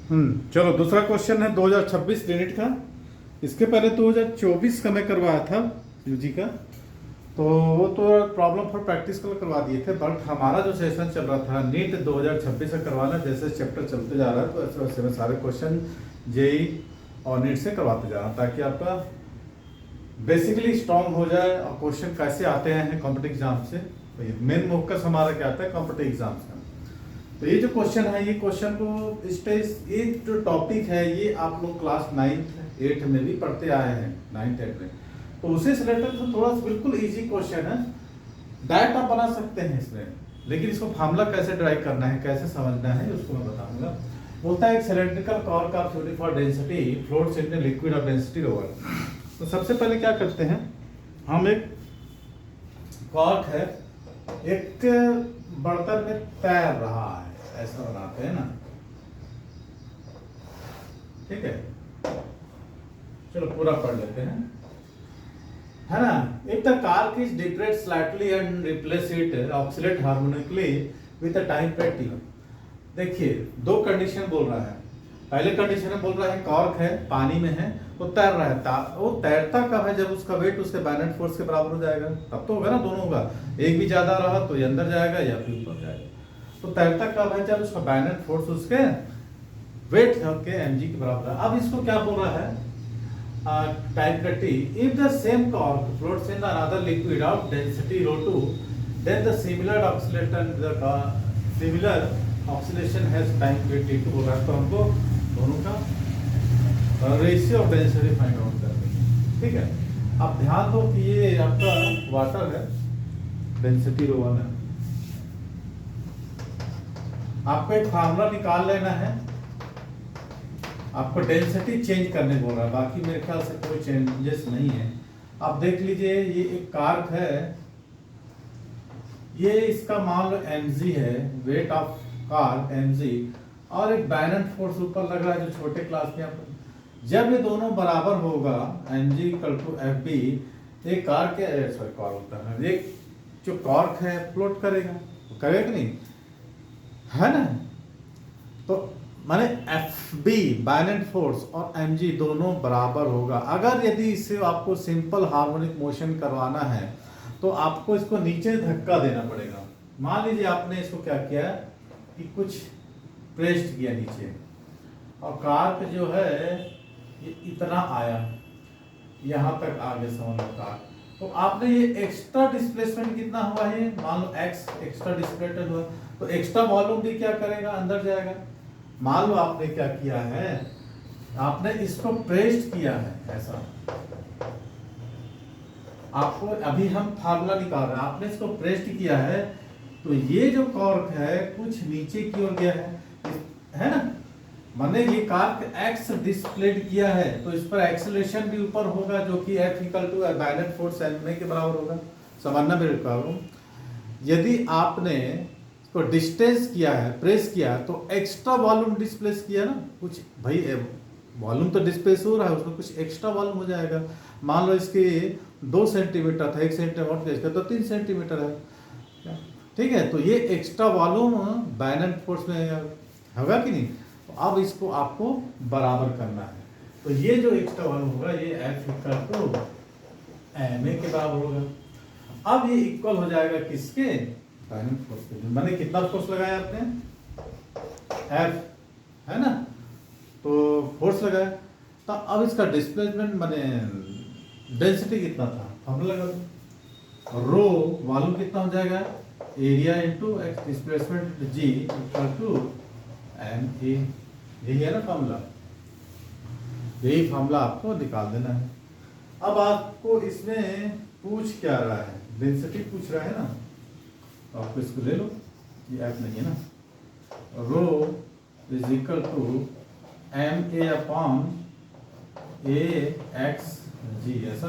चलो दूसरा क्वेश्चन है 2026 यूनिट का। इसके पहले 2024 का मैं करवाया था यूजी का, तो वो तो प्रॉब्लम फॉर प्रैक्टिस कल करवा दिए थे। बट हमारा जो सेशन चल रहा था नीट 2026 का करवाना, जैसे चैप्टर चलते जा रहा है तो ऐसे वैसे में सारे क्वेश्चन जेई और नीट से करवाते जा रहा ताकि आपका बेसिकली स्ट्रॉन्ग हो जाए। और क्वेश्चन कैसे आते हैं कॉम्पिटिटिव एग्जाम से, तो मेन फोकस हमारा क्या आता है कॉम्पिटिटिव एग्जाम से। तो ये जो क्वेश्चन है, ये क्वेश्चन को ये जो टॉपिक है ये आप लोग क्लास 9th 8th में भी पढ़ते आए हैं, 9th 8th में। तो उसे से रिलेटेड तो थोड़ा सा बिल्कुल इजी क्वेश्चन है, डायरेक्ट आप बना सकते हैं इसमें, लेकिन इसको फार्मूला कैसे ड्राइव करना है, कैसे समझना है उसको मैं बताऊंगा। बोलता है एक cylindrical cork of uniform density floats in liquid of density over. तो सबसे पहले क्या करते हैं, हम एक कॉर्क है एक बर्तन में तैर रहा है, ऐसा बनाते हैं ना, ठीक है। चलो पूरा पढ़ लेते हैं, है ना। If the cork is depress slightly and replace it oxalate harmonically with a time period T. देखिए दो कंडीशन बोल रहा है। पहले कंडीशन में बोल रहा है कॉर्क है, पानी में है, वो तैर रहा है। वो तैरता कब है, जब उसका वेट उसके बैलेंस फोर्स के बराबर हो जाएगा, तब तो होगा ना, दोनों होगा। एक भी ज्यादा रहा तो ये अंदर जाएगा या फिर ऊपर जाएगा। तो तैरता कब है, जब उसका बैलेंस फोर्स उसके वेट के mg के बराबर है। अब इसको क्या बोल रहा है, टाइम का t, if the same cork floats in another liquid of density ρ2, then the similar oscillation has time period t2 बोल रहा है। तो हमको दोनों का ratio of density find out करनी है, ठीक है। अब ध्यान दो कि ये आपका वाटर है, डेंसिटी ρ1 है। आपको एक फार्मूला निकाल लेना है, आपको डेंसिटी चेंज करने बोल रहा है, बाकी मेरे ख्याल से कोई चेंजेस नहीं है। आप देख लीजिए ये एक कार्क है, ये इसका मान लो mg है, वेट ऑफ कार्क mg, और एक बैलेंस फोर्स ऊपर लग रहा है जो छोटे क्लास में आप। जब ये दोनों बराबर होगा mg = fb, ये कार्क एक जो कॉर्क है फ्लोट करेगा, करेगा नहीं, है ना। तो माने FB बैलेंस फोर्स और mg दोनों बराबर होगा। अगर यदि इससे आपको सिंपल हार्मोनिक मोशन करवाना है तो आपको इसको नीचे धक्का देना पड़ेगा। मान लीजिए आपने इसको क्या किया कि कुछ प्रेस्ड किया नीचे, और कार्क जो है ये इतना आया, यहां तक आगे समझ लो कार्क। तो आपने ये एक्स्ट्रा डिस्प्लेसमेंट कितना हुआ है, मान लो x एक्स्ट्रा डिस्प्लेसमेंट हुआ, तो एक्स्ट्रा वॉल्यूम भी क्या करेगा, अंदर जाएगा। मान लो आपने क्या किया है, आपने इसको प्रेस्ड किया है ऐसा, आपको अभी हम फार्मूला निकाल रहे हैं, आपने इसको प्रेस्ड किया है, तो ये जो कॉर्क है कुछ नीचे की ओर गया है ना। माने ये कार्क x डिस्प्लेड किया है, तो इस पर एक्सेलरेशन भी ऊपर होगा जो कि F = बैलेंस फोर्स m के बराबर होगा। समझना मेरे को, यदि आपने को डिस्टेंस किया है, प्रेस किया है, तो एक्स्ट्रा वॉल्यूम डिस्प्लेस किया ना कुछ, भाई वॉल्यूम तो डिस्प्लेस हो रहा है, उसमें कुछ एक्स्ट्रा वॉल्यूम हो जाएगा। मान लो इसके 2 सेंटीमीटर था, 1 सेंटीमीटर इसका तो 3 सेंटीमीटर है, ठीक है। तो ये एक्स्ट्रा वॉल्यूम बैलेंस फोर्स में होगा कि नहीं। तो अब इसको आपको बराबर करना है, तो ये जो एक्स्ट्रा वॉल्यूम होगा ये F = ma के बराबर होगा। अब ये इक्वल हो जाएगा किसके, बैलेंस फोर्स के। मैंने कितना फोर्स लगाया आपने, F, है ना, तो फोर्स लगाया। तो अब इसका डिस्प्लेसमेंट माने डेंसिटी कितना था, फार्मूला लगा दो, रो वॉल्यूम कितना हो जाएगा, area * x displacement g = ma। यही है ना फार्मूला, यही फार्मूला आपको निकाल देना है। अब आपको इसमें पूछ क्या रहा है, डेंसिटी पूछ रहा है ना, तो आपको इसको ले लो, ये ऐप नहीं है ना, रो = ma/ax g, ऐसा